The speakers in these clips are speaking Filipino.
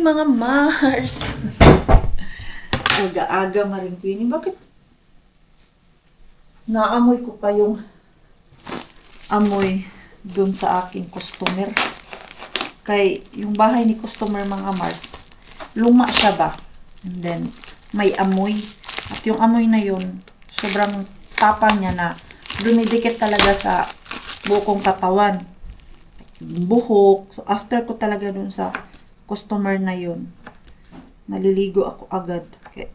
morning mga Mars! Aga-aga Maring Queenie. Bakit naamoy ko pa yung amoy dun sa aking customer? Kay yung bahay ni customer mga Mars, luma siya ba? And then may amoy. At yung amoy na yun, sobrang tapang niya na dumidikit talaga sa buong katawan. Buhok. So after ko talaga dun sa customer na yun, naliligo ako agad. Okay.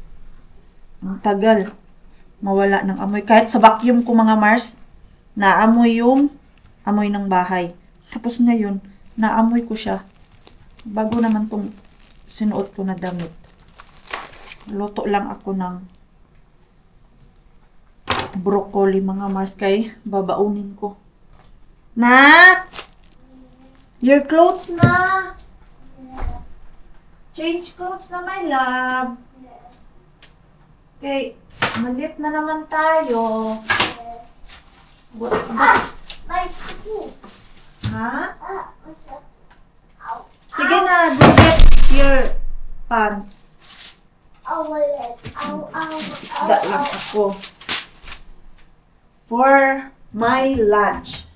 Ang tagal mawala ng amoy. Kahit sa vacuum ko mga Mars, naamoy yung amoy ng bahay. Tapos ngayon, naamoy ko siya. Bago naman tong sinuot ko na damit. Luto lang ako ng broccoli mga Mars kay babaunin ko. Nak! Your clothes na! Change clothes na, my love. Okay, malit na naman tayo. What's that? Ha? Sige na, go get your pants. Isda lang ako. For my lunch.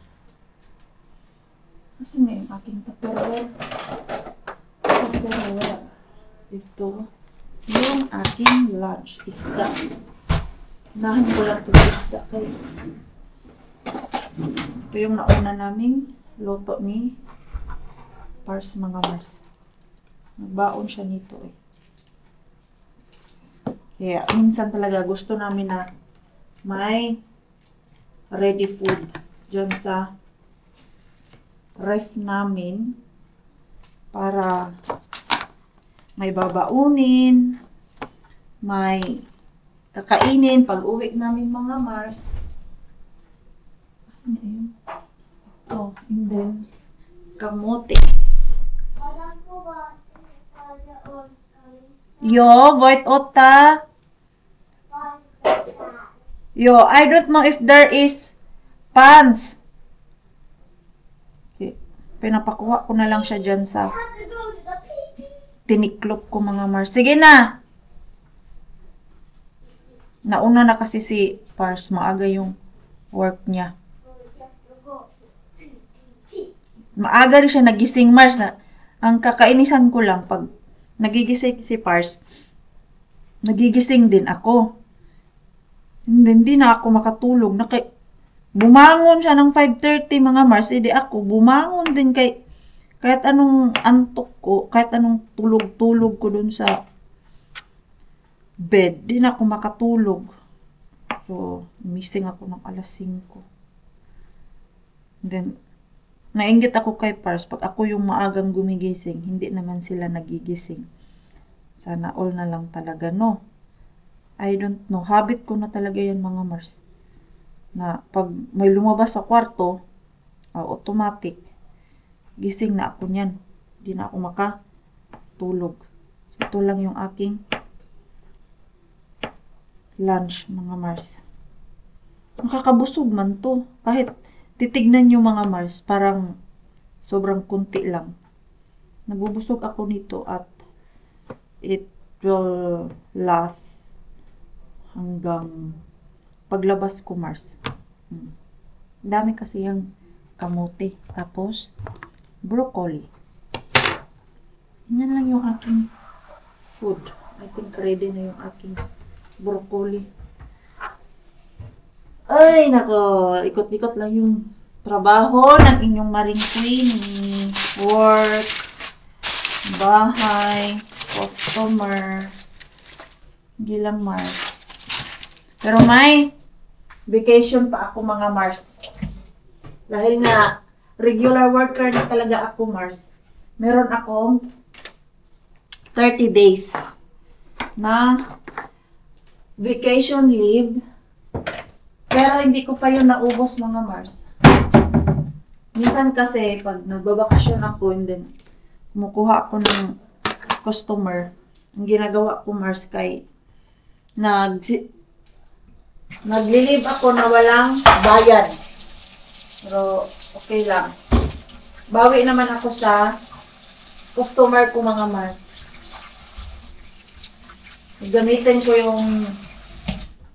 Asan na yung aking tupperware? Tupperware. Ito, yung aking lunch, isda. Unahan ko lang ito isda kayo. Ito yung nauna naming luto ni Pars mga Mars. Nagbaon siya nito eh. Kaya minsan talaga gusto namin na may ready food dyan sa ref namin para may babaunin, may kakainin pag uwi namin mga Mars. Asan na yun? Ito, and then kamote. Yo, white ota. Yo, I don't know if there is pants. Okay. Pinapakuha ko na lang siya dyan sa tiniklop ko mga Mars. Sige na! Nauna na kasi si Pars. Maaga yung work niya. Maaga rin siya nagising Mars. Ang kakainisan ko lang pag nagigising si Pars, nagigising din ako. Hindi na ako makatulog. Bumangon siya ng 5:30 mga Mars. Hindi ako bumangon din kahit anong antok ko, kahit anong tulog-tulog ko dun sa bed, di na ako makatulog. So, missing ako ng alas 5. Then, nainggit ako kay Pars, pag ako yung maagang gumigising, hindi naman sila nagigising. Sana all na lang talaga, no? I don't know. Habit ko na talaga yan mga Mars. Na pag may lumabas sa kwarto, automatic, gising na ako niyan. Hindi na ako makatulog. So, ito lang yung aking lunch, mga Mars. Nakakabusog man to. Kahit titignan nyo mga Mars, parang sobrang kunti lang. Nabubusog ako nito at it will last hanggang paglabas ko Mars. Dami kasi yung kamote. Tapos, broccoli. Yan lang yung aking food. I think ready na yung aking broccoli. Ay, nako. Ikot-ikot lang yung trabaho ng inyong Maring Queenie. Work, bahay, customer. Hindi lang Mars. Pero may vacation pa ako mga Mars. Dahil nga, regular worker na talaga ako, Mars. Meron akong 30 days na vacation leave. Pero hindi ko pa yun naubos, mga Mars. Minsan kasi, pag nagbabakasyon ako, and then kumukuha ako ng customer, ang ginagawa ko, Mars, kay naglilive ako na walang bayad. Pero, okay lang. Bawi naman ako sa customer ko, mga Mars. Gamitin ko yung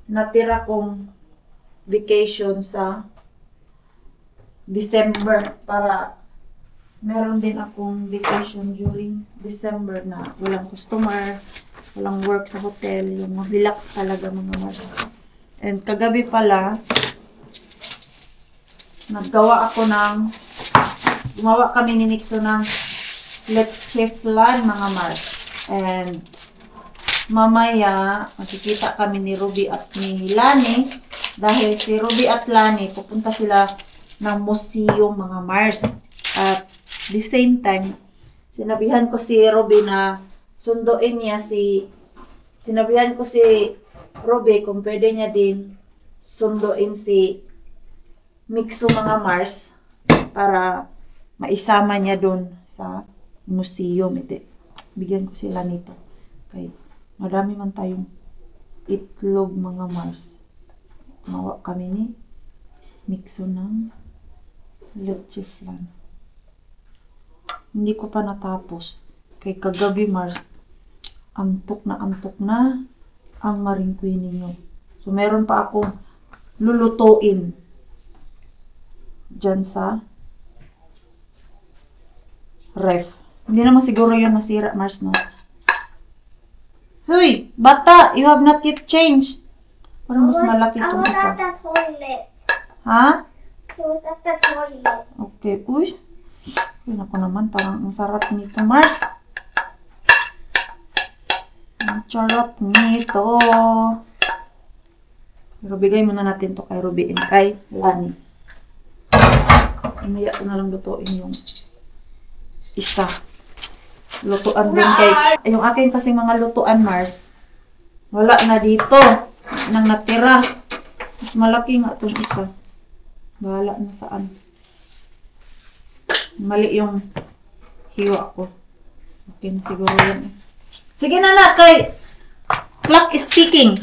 natira kong vacation sa December para meron din akong vacation during December na walang customer, walang work sa hotel, yung relax talaga mga Mars. And kagabi pala, gumawa kami ni Nixon ng leche flan mga Mars. And mamaya, makikita kami ni Ruby at ni Lani dahil si Ruby at Lani pupunta sila ng museum mga Mars. At the same time, sinabihan ko si Ruby na sinabihan ko si Ruby kung pwede niya din sunduin si Mixo mga Mars para maisama niya doon sa museum. Bigyan ko sila nito. Kaya marami man tayong itlog mga Mars. Mawa kami ni Mixo ng leche flan. Hindi ko pa natapos. Kay kagabi Mars, antok na ang maringkoy ninyo. So meron pa akong lulutuin dyan sa ref. Hindi naman siguro yun masira Mars, no? Hoy! Bata! You have not yet changed. Parang mas malaki itong isa. I was at the toilet. Ha? It was at the toilet. Okay. Uy! Yun ako naman. Parang ang sarap nito, Mars. Ang sarap nito. Pero bigay muna natin to kay Ruby and kay Lani. Imaya ko na lang lutuin yung isa. Lutuan din kay... Yung akin kasi mga lutuan, Mars. Wala na dito. Nang natira. Mas malaki nga itong isa. Bahala na saan. Mali yung hiwa ko. Okay na siguro yan. Sige na na, kay clock is ticking.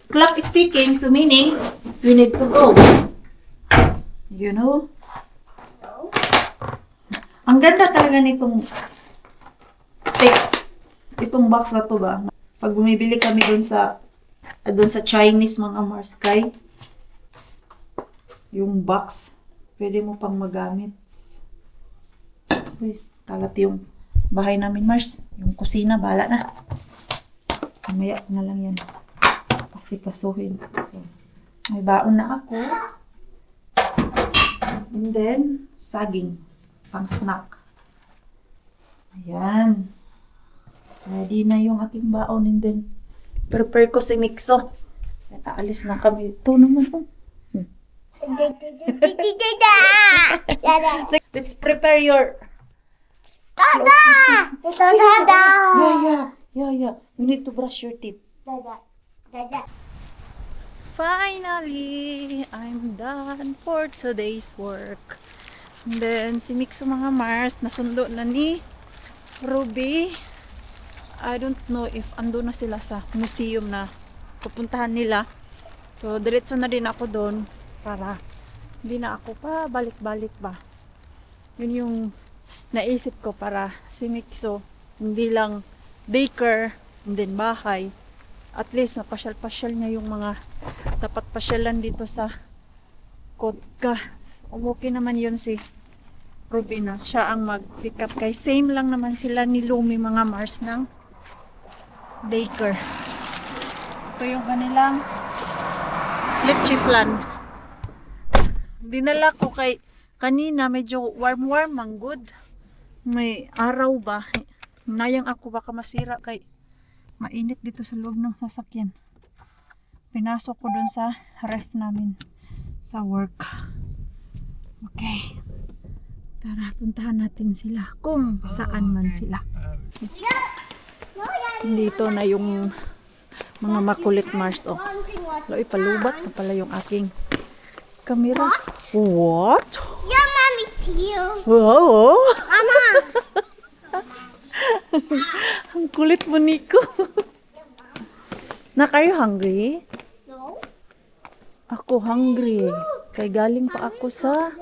Clock is ticking, so meaning we need to go. You know? Ang ganda talaga nitong itong box na to ba? Pag bumibili kami doon sa Chinese mga Mars, kay yung box, pwede mo pang magamit. Uy, kalat yung bahay namin, Mars. Yung kusina, bahala na. Mamaya ko na lang yan. Kasi kasuhin. So, may baon na ako. And then, saging. Pang snack. Ayan. Ready na yung aking baon. And then, prepare ko si Mixo. Aalis na kami. Ito naman. Let's prepare your clothes. Yeah. You need to brush your teeth. Finally, I'm done for today's work. And then, si Mixo mga Mars, nasundo na ni Ruby. I don't know if ando na sila sa museum na pupuntahan nila. So, diretso na din ako doon para hindi na ako pa balik-balik ba. Yun yung naisip ko para si Mixo hindi lang daycare and then bahay. At least napasyal-pasyal niya yung mga dapat pasyalan dito sa Kotka. Okay naman yun si Ruby na. Siya ang mag-pick up kay same lang naman sila ni Lumi mga Mars ng daycare. Ito yung kanilang leche flan. Dinala ko kay kanina medyo warm ang good. May araw ba? Nayang ako baka masira kay mainit dito sa loob ng sasakyan. Pinasok ko dun sa ref namin sa work. Okay. Tara, puntahan natin sila kung saan man sila. Dito na yung mga makulit Mars. Oh. Loy, palubat na pala yung aking camera. What? Yeah, Mommy's here. Wow! Mama! Ang kulit mo, Nico. Nak, are you hungry? No. Ako hungry. Kay galing pa ako sa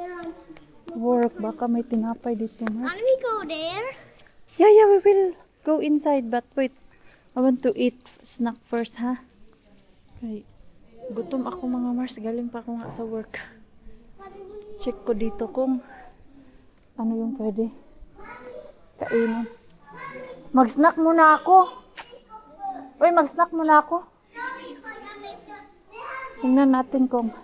work. Baka may tinapay dito, Mars. Can we go there? Yeah, we will Go inside, but wait. I want to eat snack first, ha? Okay. Gutom ako mga Mars. Galing pa ako nga sa work. Check ko dito kung ano yung pwede kainin. Mag-snack muna ako. Uy, mag-snack muna ako. Tingnan natin kung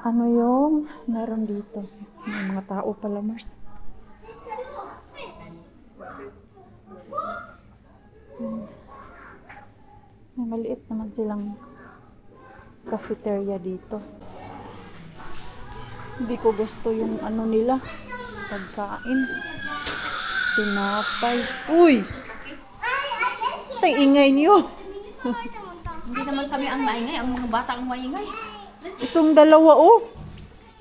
ano yung meron dito. May mga tao pala, Mars. May maliit naman silang cafeteria dito. Hindi ko gusto yung ano nila, pagkain. Tinapay. Uy! Tay ingay niyo. Hindi naman kami ang maingay, ang mga bata ang maingay. Itong dalawa, oh.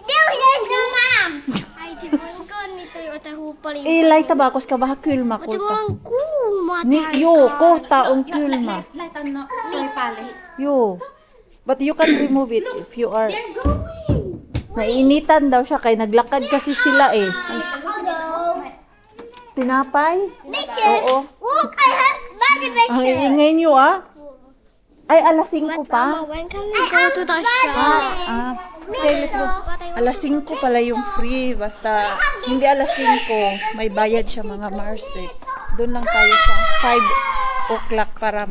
There's no mom. Ay, di ba ko nito yung atahupal yung... Ilay tabakos ka ba kulma ko Di ba ta. lang kuma Ni yo ko taong kulma. Laitan na, tuloy pala. Yo. But you can remove it if you are. They're going! Nainitan daw siya kay naglakad kasi sila eh. Tinapay? Oo. Look, I have body Ang pressure. iingay niyo ah. Ay, alas 5 pa. When can we go to the shop? Okay, let's go. Alas 5 pala yung free. Basta hindi alas 5. May bayad siya mga Mars eh. Doon lang tayo sa 5 o'clock para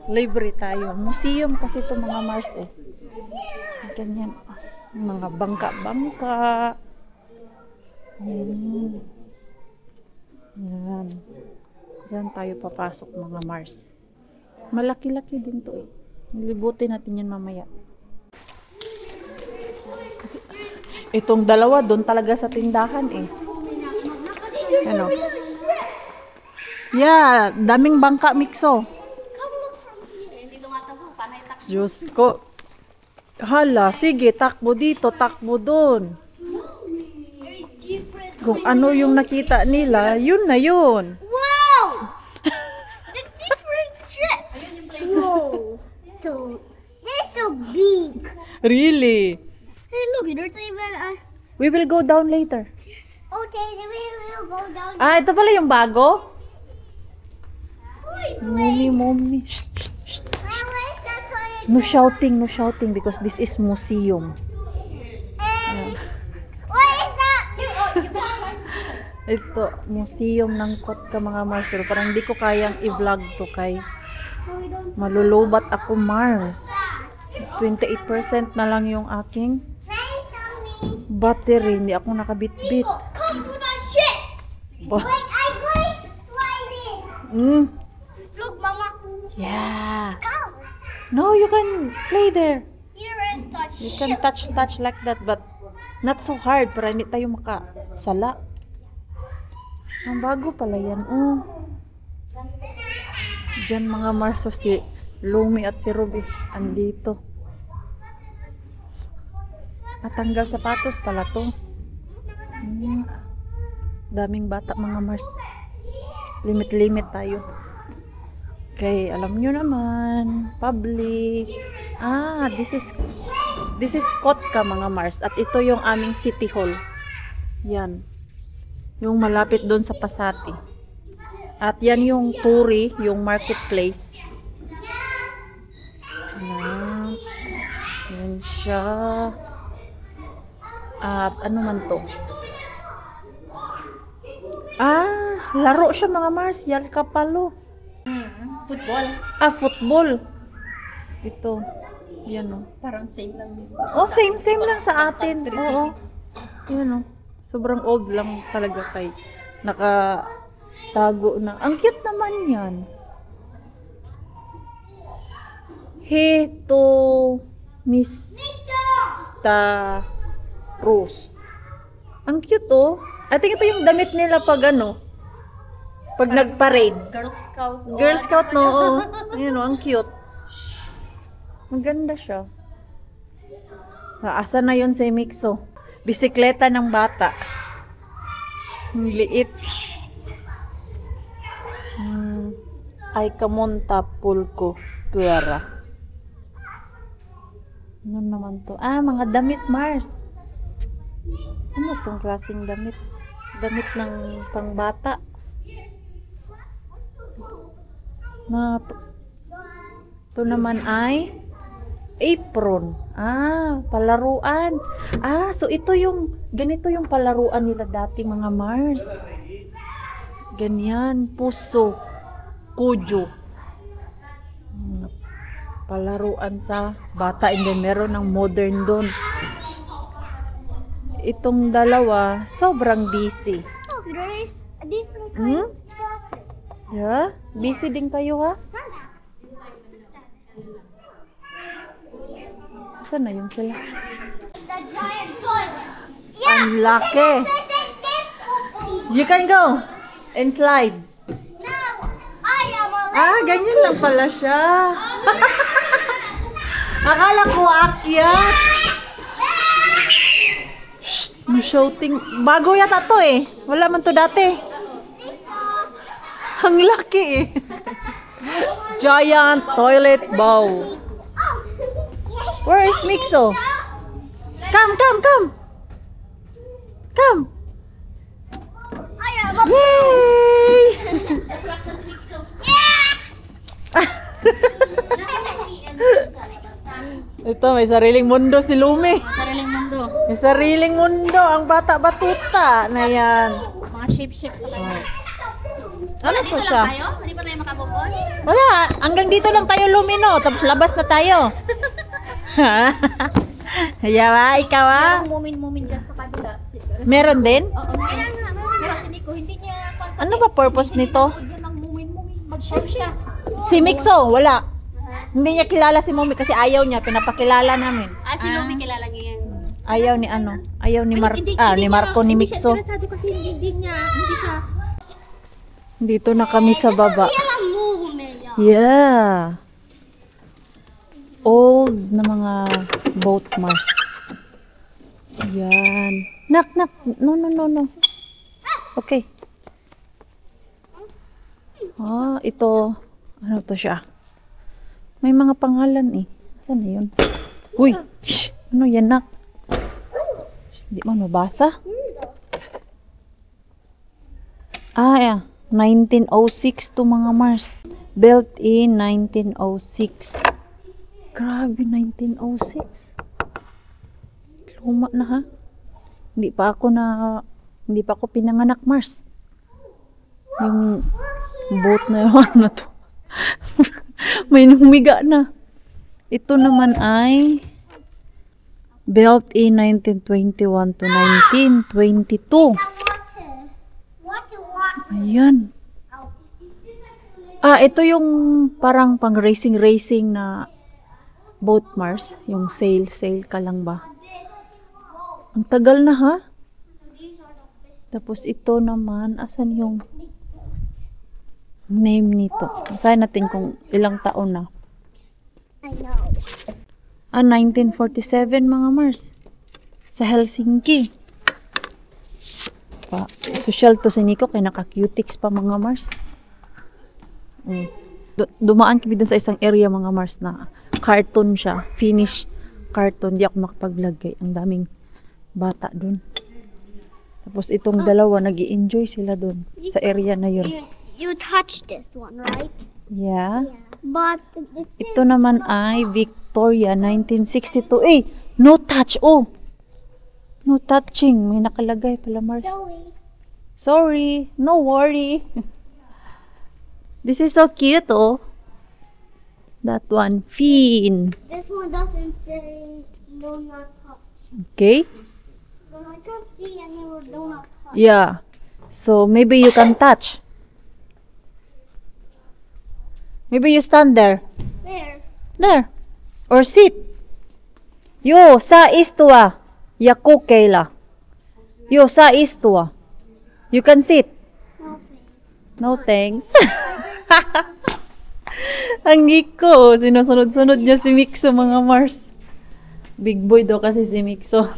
libre tayo. Museum kasi ito mga Mars eh. Ganyan. Mga bangka-bangka. Yan. Diyan tayo papasok mga Mars. Malaki-laki din to eh. Nilibutin natin yan mamaya. Itong dalawa doon talaga sa tindahan eh. Ano? Yeah, daming bangka mixo. Diyos ko. Hala, sige, takbo dito, takbo doon. Kung ano yung nakita nila, yun na yun. Wow! The different ships. Whoa. So, they're so big. Really? Hey, look, there's even a... We will go down later. Okay, then we will go down. Ah, ito pala yung bago? Wait, Mommy. Shh, shh, shh. where's the toilet? No shouting because this is museum. And what is that? Ito, museum ng Kotka mga Mars. Pero parang hindi ko kayang i-vlog to kay malulubat ako Mars. 28% na lang yung aking battery. Hindi ako nakabitbit. Come to the ship. Ba- Wait, I'm going to fly this. Look, Mama. Yeah. Come. No, you can play there. Here is the You ship. can touch like that but not so hard para hindi tayo makasala. Ang bago pala yan. Diyan mga Mars, si Lumi at si Ruby andito. Natanggal sapatos pala to. Daming bata mga Mars. Limit tayo. Okay, alam nyo naman, public. This is Kotka mga Mars. At ito yung aming City Hall. Yan. Yung malapit doon sa Pasati. At yan yung Turi, yung marketplace. Yan siya. At ano man to? Laro siya mga Mars. Yalka palo. Football. Football. Ito. Yan o. Parang same lang. Same lang sa atin. Oo. Yan o. Sobrang old lang talaga kay nakatago na. Ang cute naman yan. Heto Mista Rose. Ang cute oh. I think ito yung damit nila pag pag nag-parade. Girl Scout. Girl Scout, no? Oo. Ayan o, ang cute. Maganda siya. Asa na yun si Mixo? Bisikleta ng bata. Ang liit. Ay kamonta pulko puwera. Ano naman to? Mga damit, Mars. Ano tong klaseng damit? Damit ng pangbata. Na, ito naman ay apron. Palaruan. So ito yung, ganito yung palaruan nila dati mga Mars. Ganyan, puso, kujo. Palaruan sa bata, and then meron ng modern doon. Itong dalawa, sobrang busy. Oh, there is a different kind of process. Yeah? Busy din kayo, ha? Saan na yun sila? The giant toilet. Ang laki! You can go and slide. Now, I am a Ganyan lang pala siya. Akala ko akyat. Shh, no shouting. Bago yata to eh. Wala man to dati. Ang laki eh. Giant toilet bowl. Where is Mixo? Come. I am a Yay! Ito, may sariling mundo si Lumi. Sariling mundo. May sariling mundo. Ang bata batuta na yan. Mga shape-shape sa kanya. Ano Dito to lang siya? tayo? Hindi pa tayo makabukol? Wala. Hanggang dito lang tayo lumino. Tapos labas na tayo. Yawa, ikaw ah. Merong mumin-mumin dyan sa kabila. Meron din? Oo, pero si Nico, hindi niya... Ano ba purpose nito? Yan ang mumin-mumin. Mag-shape siya. Si Mixo, wala. Hindi niya kilala si Mommy kasi ayaw niya. Pinapakilala namin. Si Lumi kilala niya yan. Ayaw ni ano? Ayaw ni ni Marco ni Mixo. Hindi siya interesado kasi hindi siya... Dito na kami sa baba. Yan ang movement. Yeah. Old na mga boat Mars. Yan. Nak. No. Okay. Ito. Ano to siya? May mga pangalan eh. Saan na yun? Uy! Shh! Ano yan, nak? Hindi mo nabasa? Yeah. 1906 to mga Mars. Built in 1906. Grabe, 1906. Luma na ha. Hindi pa ako pinanganak, Mars. Yung boat na yun, ano to? May humiga na. Ito naman ay built in 1921 to 1922. Ayan. Ito yung parang pang racing na boat Mars. Yung sail ka lang ba? Ang tagal na ha? Tapos ito naman, asan yung name nito? Basahin natin kung ilang taon na. I know. 1947 mga Mars. Sa Helsinki. Social to si Nico kaya naka-cutics pa mga Mars. Dumaan kami dun sa isang area mga Mars na cartoon siya. Finnish cartoon. Di ako makapaglagay. Ang daming bata dun. Tapos itong dalawa, nag-i-enjoy sila dun sa area na yun. You touched this one, right? Yeah. But Ito naman ay Victoria 1962. No touch. No touching. May nakalagay pala Mars. Sorry. No worry. This is so cute, That one. Fin. this one doesn't say do not touch. Okay. But I can't see anywhere do not touch. Yeah. So maybe you can touch. Maybe you stand there. There. Or sit. Yo, sa istua. Yaku keila. Yo, sa istua. You can sit. No thanks. Ang giko. Sinusunod-sunod niya si Mixo mga Mars. Big boy daw kasi si Mixo.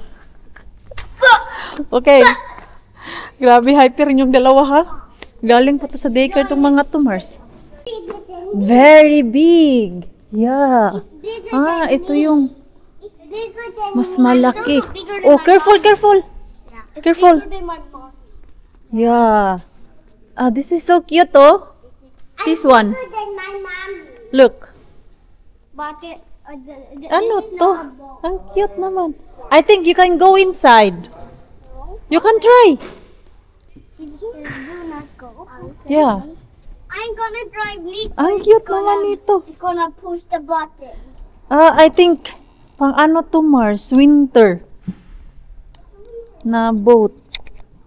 Okay. Grabe, hyper yung dalawa ha. Galing po to sa daycare itong mga to Mars. Very big. Yeah. Ito yung It's bigger than mas malaki. bigger Oh, careful. It's Careful. bigger than my mom. Yeah. This is so cute, I This one. Good than my mommy. Look. But Ano to? Ang cute naman. I think you can go inside. You can try. Do not go. Yeah. I'm gonna drive Nico. Ang cute naman ito. He's gonna push the button. I think pang ano to Mars, winter na boat.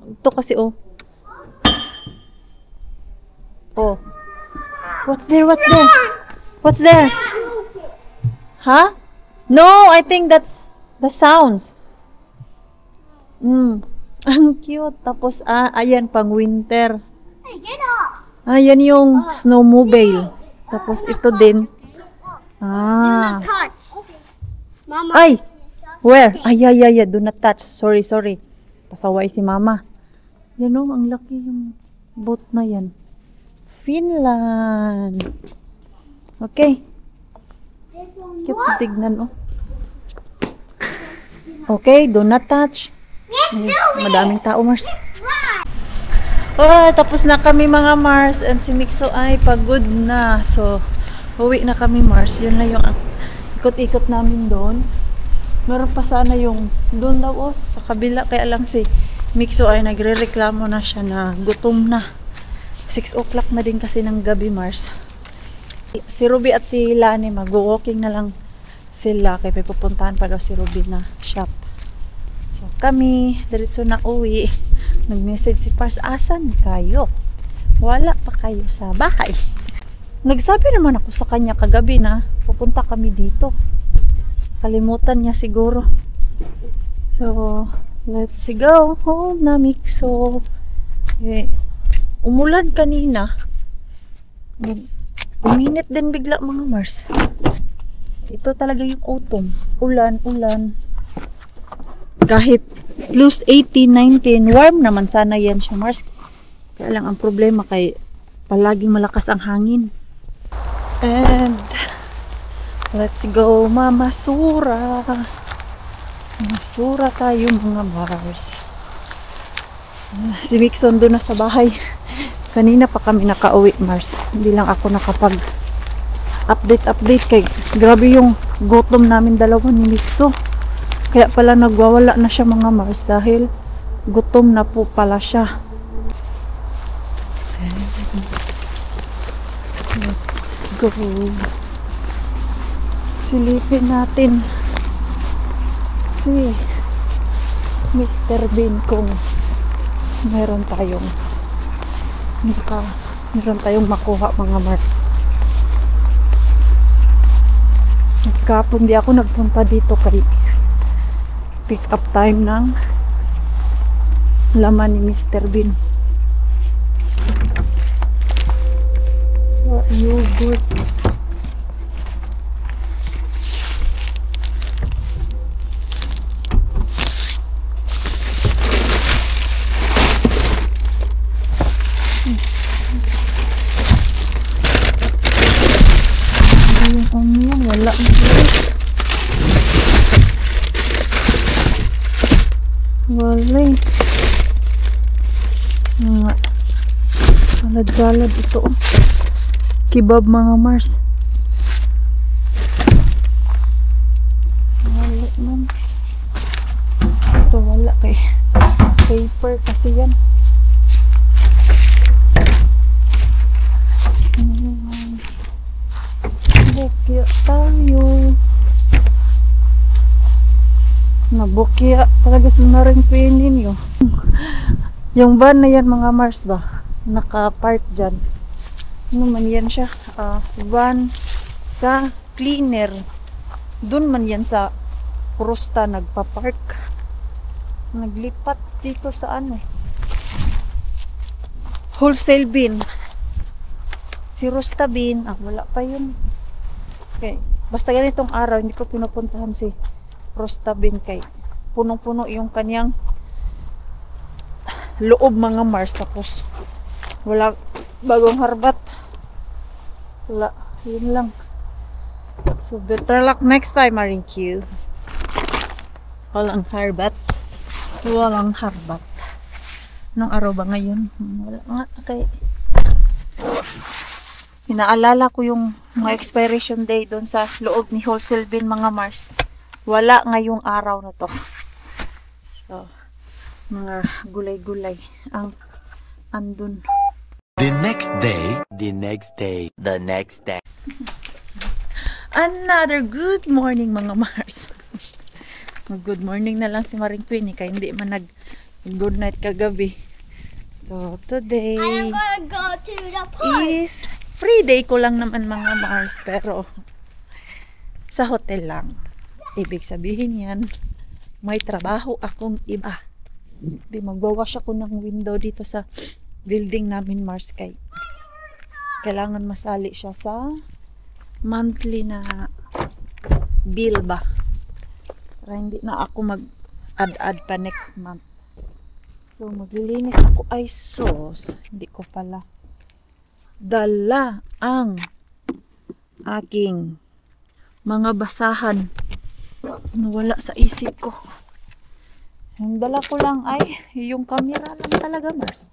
Ito kasi oh. Oh. What's there? What's there? What's there? Huh? No, I think that's the sounds. Ang cute. Tapos ayan pang winter. Hey, get up. Ayan yung snowmobile. Tapos ito din. Do not touch. Mama. Ay! Where? Ay, do not touch. Sorry. Pasaway si mama. Yan o, ang laki yung boat na yan. Finland. Okay. Cute tignan oh. Okay, do not touch. Madaming tao, Mars. Oh, tapos na kami mga Mars and si Mixo ay pagod na. So, uwi na kami Mars. Yun lang yung ikot-ikot namin doon. Meron pa sana yung doon daw oh, sa kabila. Kaya lang si Mixo ay nagre-reklamo na siya na gutom na. 6 o'clock na din kasi ng gabi Mars. Si Ruby at si Lani mag-walking na lang sila. Kaya pupuntahan pa daw si Ruby na shop. So kami, diretso na uwi. Nag-message si Pars, asan kayo? Wala pa kayo sa bahay. Nagsabi naman ako sa kanya kagabi na pupunta kami dito. Kalimutan niya siguro. So, let's go home na Mixo. Okay. Umulan kanina. Uminit din bigla mga Mars. Ito talaga yung autumn. Ulan. Kahit plus 18, 19, warm naman sana yan siya Mars. Kaya lang ang problema kay palaging malakas ang hangin. And let's go Mama Sura. Masura tayo mga Mars. Si Mixon doon na sa bahay. Kanina pa kami nakauwi Mars. Hindi lang ako nakapag update kay grabe yung gutom namin dalawa ni Mixo. Kaya pala nagwawala na siya mga Mars dahil gutom na po pala siya. Let's go. Silipin natin si Mr. Bean kung meron tayong makuha mga Mars. Kahapon di ako nagpunta dito kay pick up time ng laman ni Mr. Bean. What yogurt. Wala na wala nga salad ito oh. Kebab mga Mars. Wala man ito, wala kay paper kasi yan. Bukya tayo. Nabukya talaga sa narin ninyo. Yung van na yan mga Mars ba? Naka-park dyan. Ano man yan siya? Van sa cleaner. Doon man yan sa Prusta nagpa-park. Naglipat dito sa ano? Wholesale bin. Si Rusta Bean, wala pa yun. Okay. Basta ganitong araw, hindi ko pinupuntahan si Rusta Bean kay punong-puno yung kanyang loob mga Mars. Tapos wala bagong harbat. Wala, yun lang. So better luck next time, Maring Q. Walang harbat. Anong araw ba ngayon? Wala nga kay Inaalala ko yung mga expiration day doon sa loob ni Wholesale Bin mga Mars. Wala ngayong araw na to. So, mga gulay-gulay ang andun. The next day, the next day, the next day. Another good morning mga Mars. Good morning na lang si Maring Queenie kaya hindi man nag good night kagabi. So today I am gonna go to the pool. is free day ko lang naman mga Mars pero sa hotel lang. Ibig sabihin yan may trabaho akong iba. Di magwawash ako ng window dito sa building namin Mars kay kailangan masali siya sa monthly na bill ba para hindi na ako mag-add pa next month. So maglilinis ako. Ay sos, hindi ko pala dala ang aking mga basahan. Nawala sa isip ko. Ang dala ko lang ay yung camera lang talaga Mars.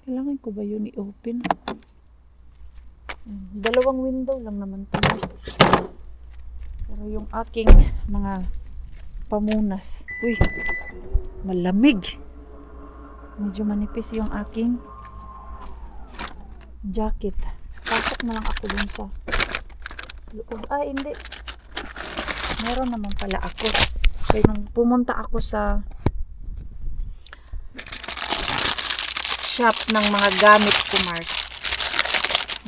Kailangan ko ba yun i-open? Dalawang window lang naman to Mars. Pero yung aking mga pamunas. Uy, malamig. Medyo manipis yung aking jacket. Pasok na lang ako dun sa loob. Ay, hindi. Meron naman pala ako. Kaya nung pumunta ako sa shop ng mga gamit ko, Mars,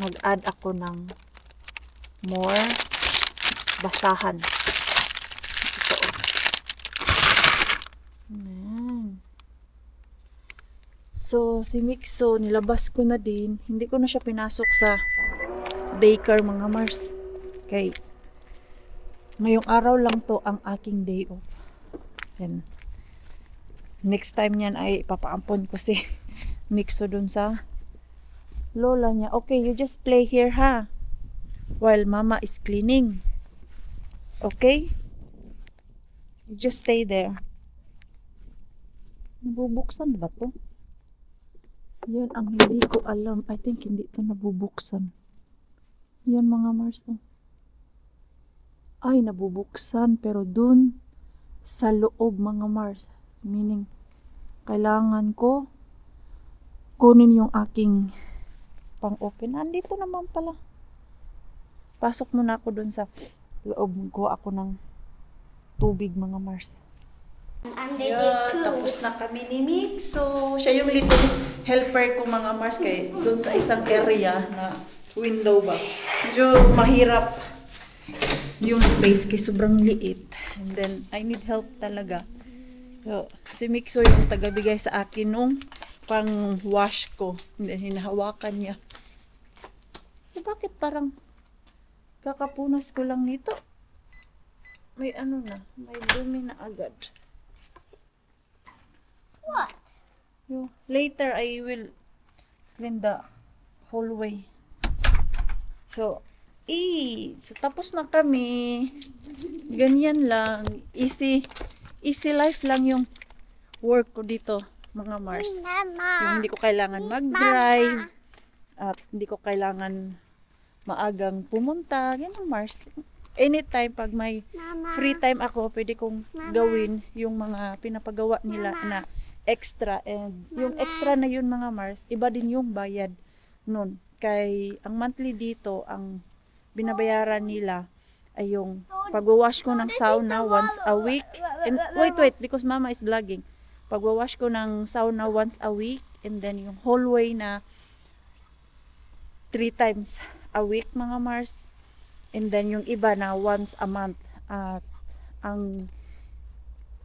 nag-add ako ng more basahan. Ito. Ayan. So, si Mixo, nilabas ko na din. Hindi ko na siya pinasok sa daycare, mga Mars. Okay. Ngayong araw lang to ang aking day off. Then, next time niyan ay papaampon ko si Mixo dun sa lola niya. Okay, you just play here ha. While mama is cleaning. Okay? You just stay there. Nabubuksan ba to? Yan ang hindi ko alam. I think hindi to nabubuksan. Yan mga Mars. Ay, nabubuksan. Pero dun sa loob mga Mars. Meaning, kailangan ko kunin yung aking pang-open. Andito naman pala. Pasok muna ako dun sa loob. Kuha ako ng tubig mga Mars. Yeah, tapos na kami ni Mix. So, siya yung little helper ko mga Mars kay doon sa isang area na window ba. Medyo mahirap yung space kay sobrang liit. And then, I need help talaga. So, si Mixo yung tagabigay sa akin nung pang wash ko. And then, hinahawakan niya. So, bakit parang kakapunas ko lang nito? May ano na, may dumi na agad. What? Later, I will clean the hallway. So, so tapos na kami. Ganyan lang. Easy life lang yung work ko dito, mga Mars. Yung hindi ko kailangan mag-drive. At hindi ko kailangan maagang pumunta. Ganyan, Mars. Anytime, pag may free time ako, pwede kong gawin yung mga pinapagawa nila na extra. And yung extra na yun mga Mars, iba din yung bayad nun. Kay ang monthly dito, ang binabayaran nila ay yung pagwawash ko ng sauna once a week. And wait, because mama is vlogging. Pagwawash ko ng sauna once a week. And then yung hallway na 3 times a week mga Mars. And then yung iba na once a month. At ang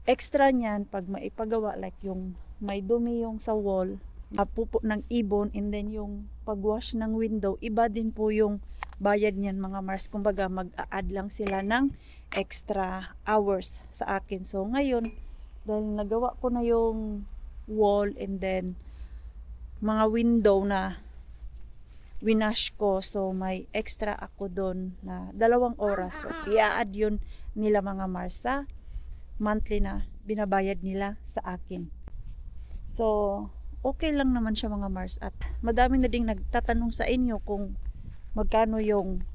extra niyan, pag maipagawa, like yung may dumi yung sa wall, pupo ng ibon, and then yung pagwash ng window, iba din po yung bayad niyan mga Mars. Kumbaga, mag-a-add lang sila ng extra hours sa akin. So, ngayon, dahil nagawa ko na yung wall, and then mga window na winash ko, so may extra ako doon na 2 oras. So, i-a-add yun nila mga Mars sa monthly na binabayad nila sa akin. So, okay lang naman siya mga Mars. At madami na ding nagtatanong sa inyo kung magkano yung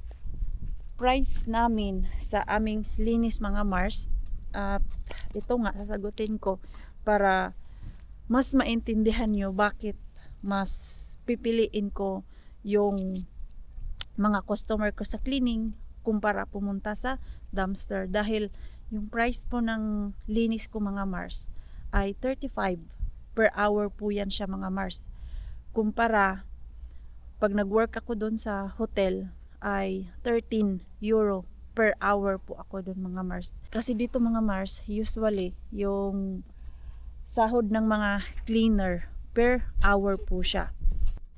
price namin sa aming linis mga Mars. At ito nga sasagutin ko para mas maintindihan nyo bakit mas pipiliin ko yung mga customer ko sa cleaning kumpara pumunta sa dumpster. Dahil yung price po ng linis ko mga Mars ay 35 per hour po yan siya mga Mars. Kumpara pag nag-work ako doon sa hotel ay 13 euro per hour po ako doon mga Mars. Kasi dito mga Mars, usually yung sahod ng mga cleaner per hour po siya.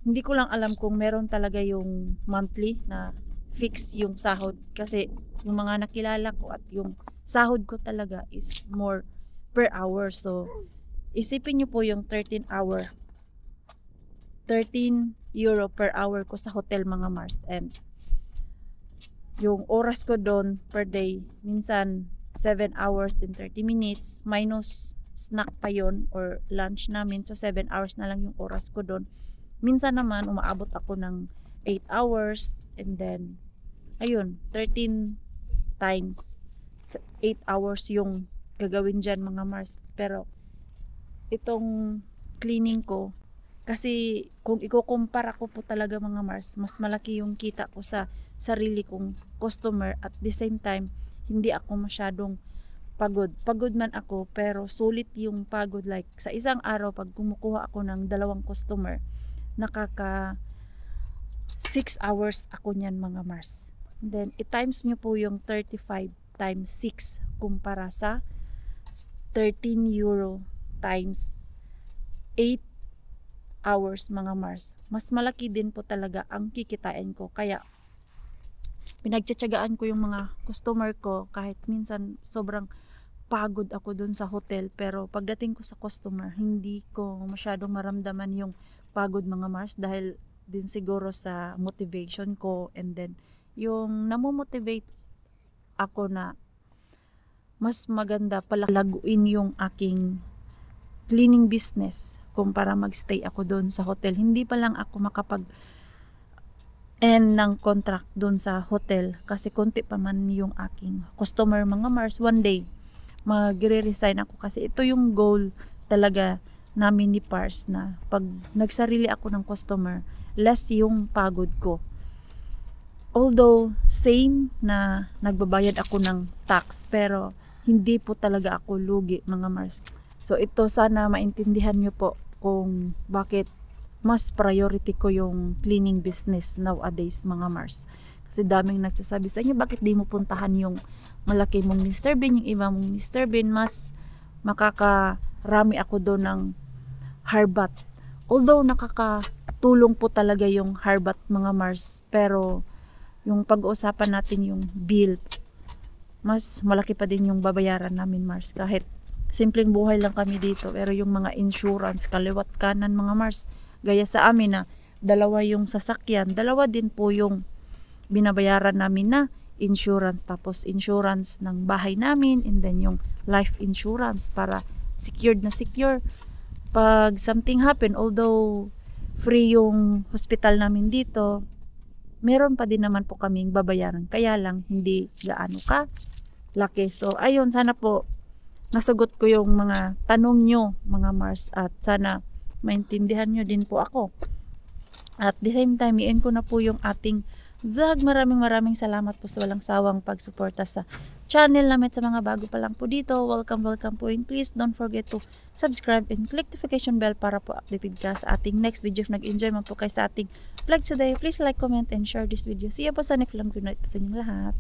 Hindi ko lang alam kung meron talaga yung monthly na fix yung sahod. Kasi yung mga nakilala ko at yung sahod ko talaga is more per hour. So, isipin nyo po yung 13 euro per hour ko sa hotel mga Mars. And yung oras ko doon per day, minsan 7 hours and 30 minutes, minus snack pa yon or lunch namin. So 7 hours na lang yung oras ko doon. Minsan naman umaabot ako ng 8 hours and then ayun, 13 times 8 hours yung gagawin dyan mga Mars. Pero itong cleaning ko, kasi kung ikukumpara ko po talaga mga Mars, mas malaki yung kita ko sa sarili kong customer. At the same time, hindi ako masyadong pagod. Pagod man ako, pero sulit yung pagod. Like, sa isang araw, pag kumukuha ako ng 2 customer, nakaka 6 hours ako niyan mga Mars. And then, i-times nyo po yung 35 times 6 kumpara sa 13 euro times 8 hours mga Mars. Mas malaki din po talaga ang kikitain ko. Kaya pinagtsatsagaan ko yung mga customer ko kahit minsan sobrang pagod ako dun sa hotel. Pero pagdating ko sa customer, hindi ko masyadong maramdaman yung pagod mga Mars dahil din siguro sa motivation ko, and then yung namomotivate ako na mas maganda palaguin yung aking cleaning business kumpara magstay ako doon sa hotel. Hindi pa lang ako makapag-end ng contract doon sa hotel kasi konti pa man yung aking customer mga Mars. One day, magre-resign ako kasi ito yung goal talaga namin ni Pars na pag nagsarili ako ng customer, less yung pagod ko. Although, same na nagbabayad ako ng tax, pero hindi po talaga ako lugi mga Mars. So ito sana maintindihan nyo po kung bakit mas priority ko yung cleaning business nowadays mga Mars. Kasi daming nagsasabi sa inyo, bakit di mo puntahan yung malaki mong Mr. Bean, yung iba mong Mr. Bean, mas makakarami ako doon ng harbat. Although nakakatulong po talaga yung harbat mga Mars, pero yung pag-uusapan natin yung bill, mas malaki pa din yung babayaran namin Mars. Kahit simpleng buhay lang kami dito, pero yung mga insurance, kaliwat kanan mga Mars, gaya sa amin na 2 yung sasakyan, 2 din po yung binabayaran namin na insurance, tapos insurance ng bahay namin, and then yung life insurance para secured na secure pag something happen. Although free yung hospital namin dito, meron pa din naman po kaming babayaran, kaya lang hindi gaano ka laki. So ayun, sana po nasagot ko yung mga tanong nyo mga Mars, at sana maintindihan nyo din po ako. At the same time, i-end ko na po yung ating vlog. Maraming salamat po sa walang sawang pagsuporta sa channel namin. Sa mga bago pa lang po dito, welcome po, and please don't forget to subscribe and click notification bell para po updated ka sa ating next video. If nag-enjoy man po kayo sa ating vlog today, please like, comment, and share this video. See you po sa next vlog. Good night po sa inyong lahat.